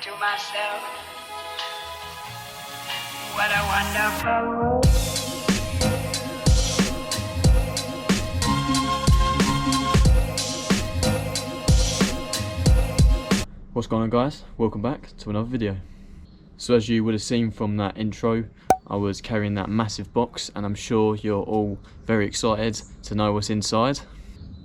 to myself, what a wonderful world. What's going on, guys? Welcome back to another video. So as you would have seen from that intro, I was carrying that massive box, and I'm sure you're all very excited to know what's inside.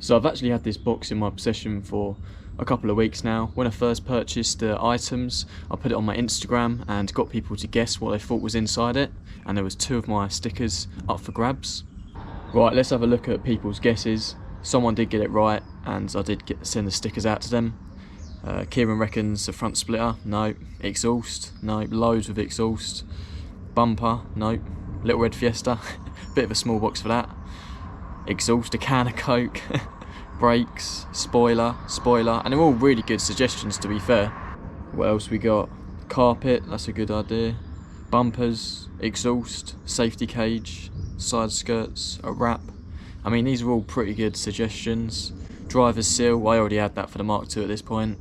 So I've actually had this box in my possession for a couple of weeks now. When I first purchased the items, I put it on my Instagram and got people to guess what they thought was inside it, and there was 2 of my stickers up for grabs. Right, let's have a look at people's guesses. Someone did get it right, and I did send the stickers out to them. Kieran reckons a front splitter, no. Exhaust, no. Loads of exhaust. Bumper, no. Little red Fiesta, bit of a small box for that. Exhaust, a can of Coke. Brakes, spoiler, and they're all really good suggestions, to be fair. What else we got? Carpet, that's a good idea. Bumpers, exhaust, safety cage, side skirts, a wrap. I mean, these are all pretty good suggestions. Driver's seal, I already had that for the Mark II at this point.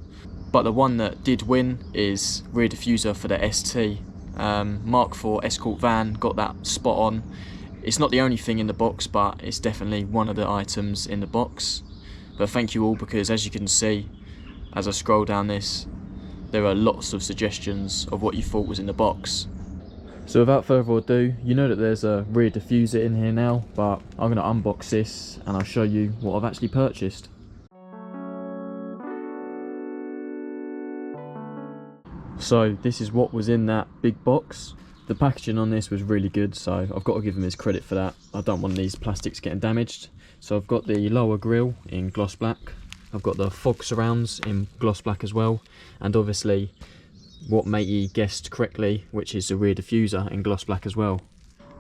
But the one that did win is rear diffuser for the ST. Mark IV Escort van, got that spot on. It's not the only thing in the box, but it's definitely one of the items in the box. But thank you all, because as you can see, as I scroll down this, there are lots of suggestions of what you thought was in the box. So without further ado, you know that there's a rear diffuser in here now, but I'm going to unbox this and I'll show you what I've actually purchased. So this is what was in that big box. The packaging on this was really good, so I've got to give him his credit for that. I don't want these plastics getting damaged. So I've got the lower grille in gloss black. I've got the fog surrounds in gloss black as well. And obviously, what matey guessed correctly, which is the rear diffuser in gloss black as well.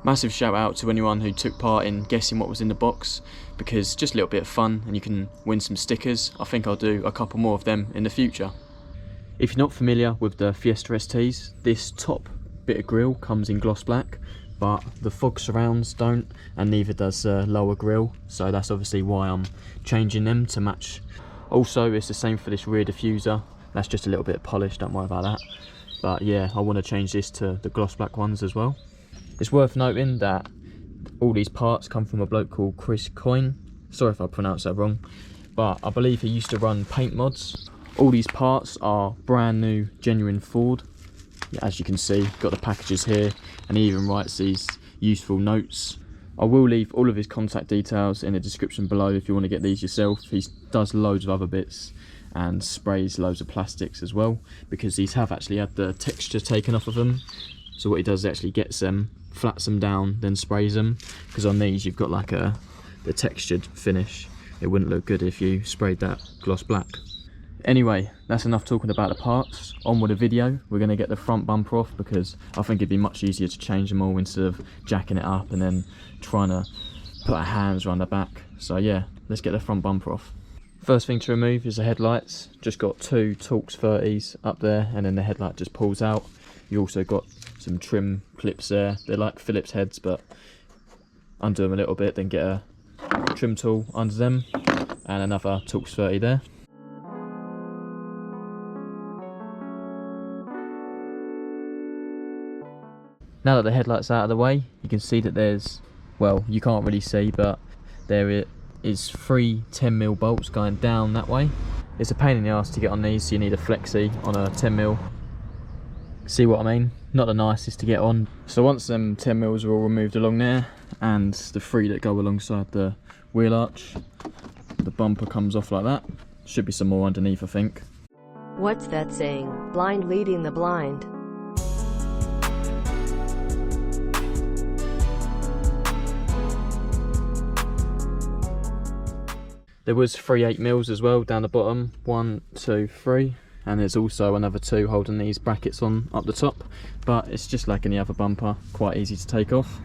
Massive shout out to anyone who took part in guessing what was in the box, because just a little bit of fun and you can win some stickers. I think I'll do a couple more of them in the future. If you're not familiar with the Fiesta STs, this top bit of grille comes in gloss black, but the fog surrounds don't, and neither does lower grille, so that's obviously why I'm changing them to match. Also, it's the same for this rear diffuser. That's just a little bit polished, don't worry about that. But yeah, I want to change this to the gloss black ones as well. It's worth noting that all these parts come from a bloke called Chris Coyne. Sorry if I pronounced that wrong, but I believe he used to run paint mods. All these parts are brand new, genuine Ford. As you can see, got the packages here, and he even writes these useful notes. I will leave all of his contact details in the description below if you want to get these yourself. He does loads of other bits and sprays loads of plastics as well, because these have actually had the texture taken off of them. So what he does is actually gets them, flats them down, then sprays them, because on these you've got like the textured finish. It wouldn't look good if you sprayed that gloss black. Anyway, that's enough talking about the parts. On with the video. We're going to get the front bumper off, because I think it'd be much easier to change them all instead of jacking it up and then trying to put our hands around the back. So yeah, let's get the front bumper off. First thing to remove is the headlights. Just got 2 Torx 30s up there, and then the headlight just pulls out. You also got some trim clips there. They're like Phillips heads, but undo them a little bit, then get a trim tool under them, and another Torx 30 there. Now that the headlight's out of the way, you can see that there's, well, you can't really see, but there is 3 10mm bolts going down that way. It's a pain in the ass to get on these, so you need a flexi on a 10mm. See what I mean? Not the nicest to get on. So once them 10mm are all removed along there, and the 3 that go alongside the wheel arch, the bumper comes off like that. Should be some more underneath, I think. What's that saying? Blind leading the blind. There was 3 8mm as well down the bottom, 1, 2, 3, and there's also another 2 holding these brackets on up the top, but it's just like any other bumper, quite easy to take off.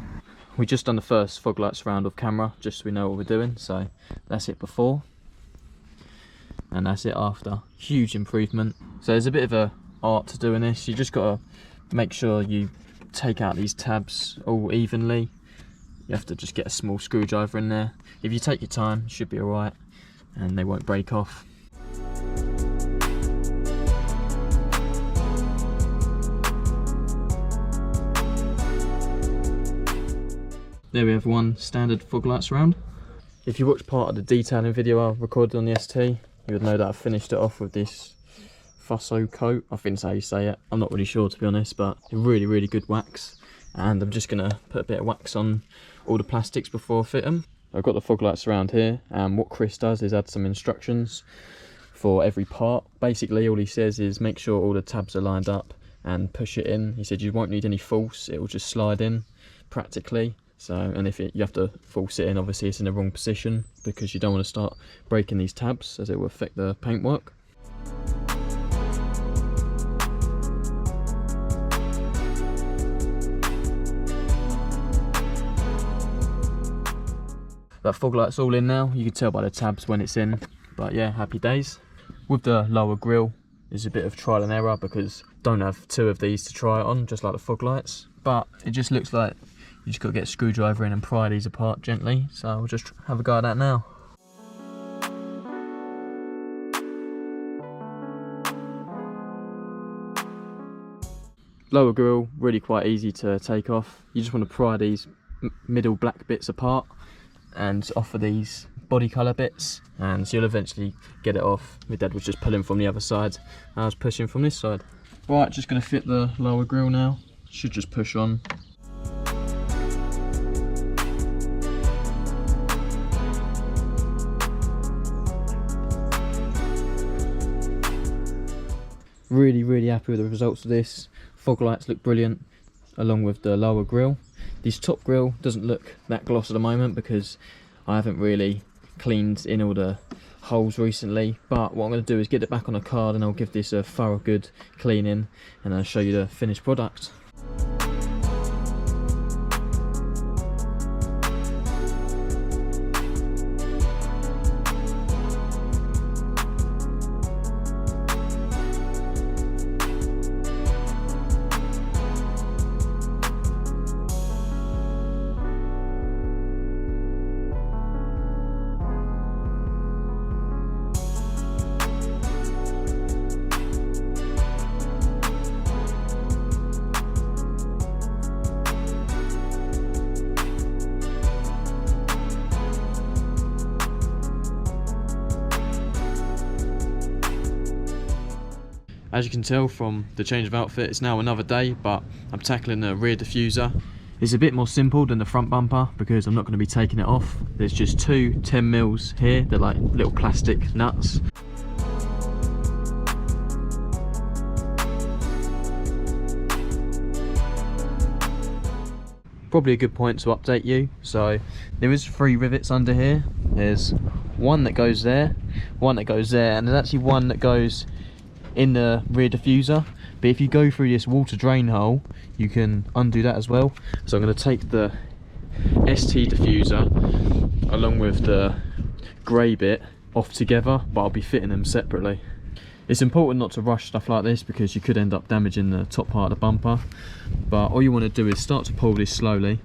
We just done the first fog lights round off camera, just so we know what we're doing. So that's it before, and that's it after. Huge improvement. So there's a bit of a art to doing this. You just got to make sure you take out these tabs all evenly. You have to just get a small screwdriver in there. If you take your time, it should be alright, and they won't break off. there we have one standard fog light surround. If you watch part of the detailing video I recorded on the ST, you would know that I finished it off with this Fusso coat. I think that's how you say it. I'm not really sure, to be honest, but a really, really good wax. And I'm just gonna put a bit of wax on all the plastics before I fit them. I've got the fog lights around here, and what Chris does is add some instructions for every part. Basically, all he says is make sure all the tabs are lined up and push it in. He said you won't need any force, it will just slide in practically. So, and if you have to force it in, obviously it's in the wrong position because you don't want to start breaking these tabs as it will affect the paintwork. That fog light's all in now. You can tell by the tabs when it's in, but yeah, happy days. With the lower grille, there's a bit of trial and error because I don't have two of these to try it on, just like the fog lights. But it just looks like you just got to get a screwdriver in and pry these apart gently. So I'll just have a go at that now. Lower grille, really quite easy to take off. You just want to pry these middle black bits apart and offer these body colour bits, and so you'll eventually get it off. My dad was just pulling from the other side, I was pushing from this side. Right, just going to fit the lower grille now. Should just push on. Really, really happy with the results of this. Fog lights look brilliant along with the lower grille. This top grille doesn't look that gloss at the moment because I haven't really cleaned in all the holes recently, but what I'm going to do is get it back on a card and I'll give this a thorough good cleaning and I'll show you the finished product. As you can tell from the change of outfit, it's now another day, but I'm tackling the rear diffuser. It's a bit more simple than the front bumper because I'm not going to be taking it off. There's just two 10mm here, they're like little plastic nuts. Probably a good point to update you. So there is 3 rivets under here. There's one that goes there, one that goes there, and there's actually one that goes in the rear diffuser, but if you go through this water drain hole you can undo that as well. So I'm going to take the ST diffuser along with the grey bit off together, but I'll be fitting them separately. It's important not to rush stuff like this because you could end up damaging the top part of the bumper, but all you want to do is start to pull this slowly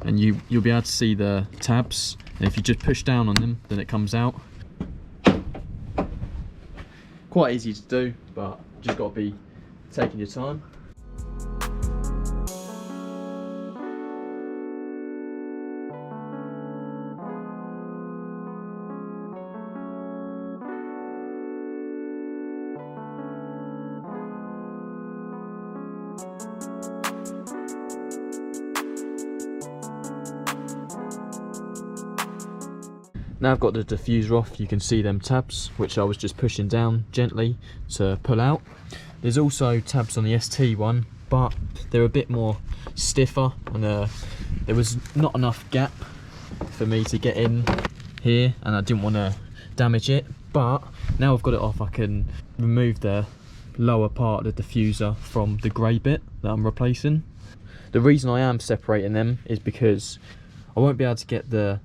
and you'll be able to see the tabs, and if you just push down on them then it comes out. Quite easy to do, but just got to be taking your time. Now I've got the diffuser off, you can see them tabs, which I was just pushing down gently to pull out. There's also tabs on the ST one, but they're a bit more stiffer, and there was not enough gap for me to get in here, and I didn't want to damage it. But now I've got it off, I can remove the lower part of the diffuser from the grey bit that I'm replacing. The reason I am separating them is because I won't be able to get the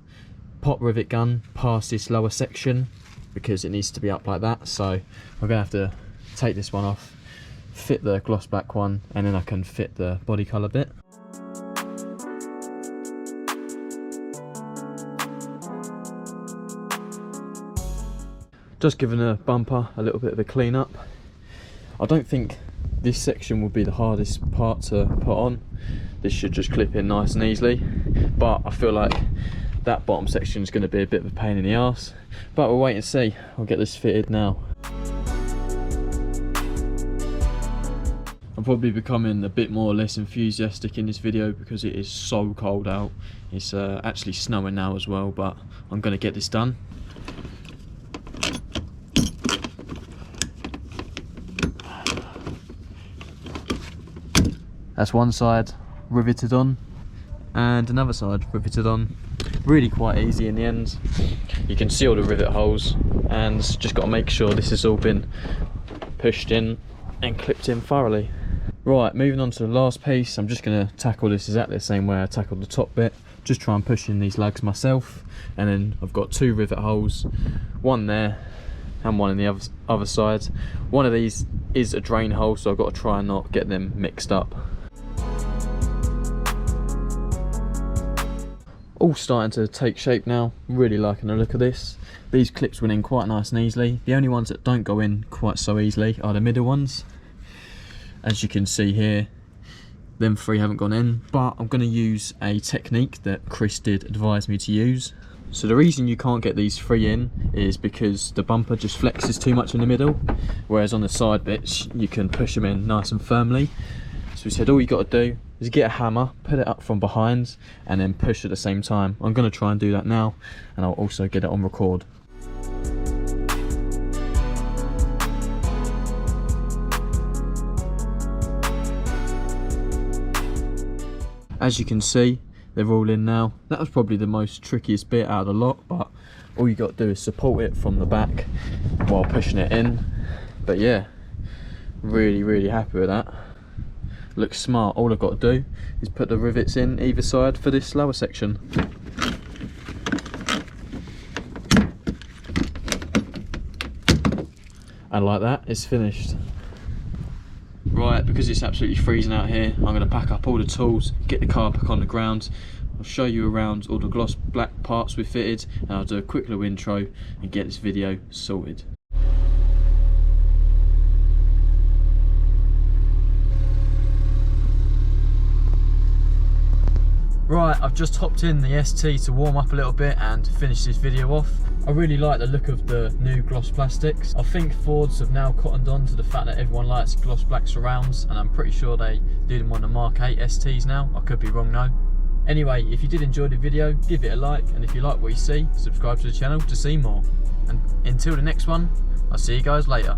pop rivet gun past this lower section because it needs to be up like that, so I'm gonna have to take this one off, fit the gloss black one, and then I can fit the body colour bit. Just giving the bumper a little bit of a clean up. I don't think this section will be the hardest part to put on. This should just clip in nice and easily. but I feel like that bottom section is going to be a bit of a pain in the arse, but we'll wait and see. I'll get this fitted now. I'm probably becoming a bit more or less enthusiastic in this video because it is so cold out. It's actually snowing now as well, but I'm going to get this done. That's one side riveted on and another side riveted on. Really quite easy in the end. You can see all the rivet holes, and just got to make sure this has all been pushed in and clipped in thoroughly. Right, moving on to the last piece. I'm just going to tackle this exactly the same way I tackled the top bit. Just try and push in these lugs myself, and then I've got 2 rivet holes, one there and one on the other side. One of these is a drain hole, so I've got to try and not get them mixed up. All starting to take shape now. Really liking the look of this. These clips went in quite nice and easily. The only ones that don't go in quite so easily are the middle ones. As you can see here, them 3 haven't gone in, but I'm going to use a technique that Chris did advise me to use. So the reason you can't get these 3 in is because the bumper just flexes too much in the middle, whereas on the side bits you can push them in nice and firmly. So we said all you got to do is get a hammer, put it up from behind, and then push at the same time. I'm going to try and do that now, and I'll also get it on record. As you can see, they're all in now. That was probably the most trickiest bit out of the lot, but all you got to do is support it from the back while pushing it in. But yeah, really happy with that. Looks smart. All I've got to do is put the rivets in either side for this lower section. And like that, it's finished. Right, because it's absolutely freezing out here, I'm going to pack up all the tools, get the car back on the ground. I'll show you around all the gloss black parts we've fitted, and I'll do a quick little intro and get this video sorted. Right, I've just hopped in the ST to warm up a little bit and finish this video off. I really like the look of the new gloss plastics. I think Fords have now cottoned on to the fact that everyone likes gloss black surrounds, and I'm pretty sure they do them on the Mark 8 STs now. I could be wrong though. Anyway, if you did enjoy the video, give it a like, and if you like what you see, subscribe to the channel to see more. And until the next one, I'll see you guys later.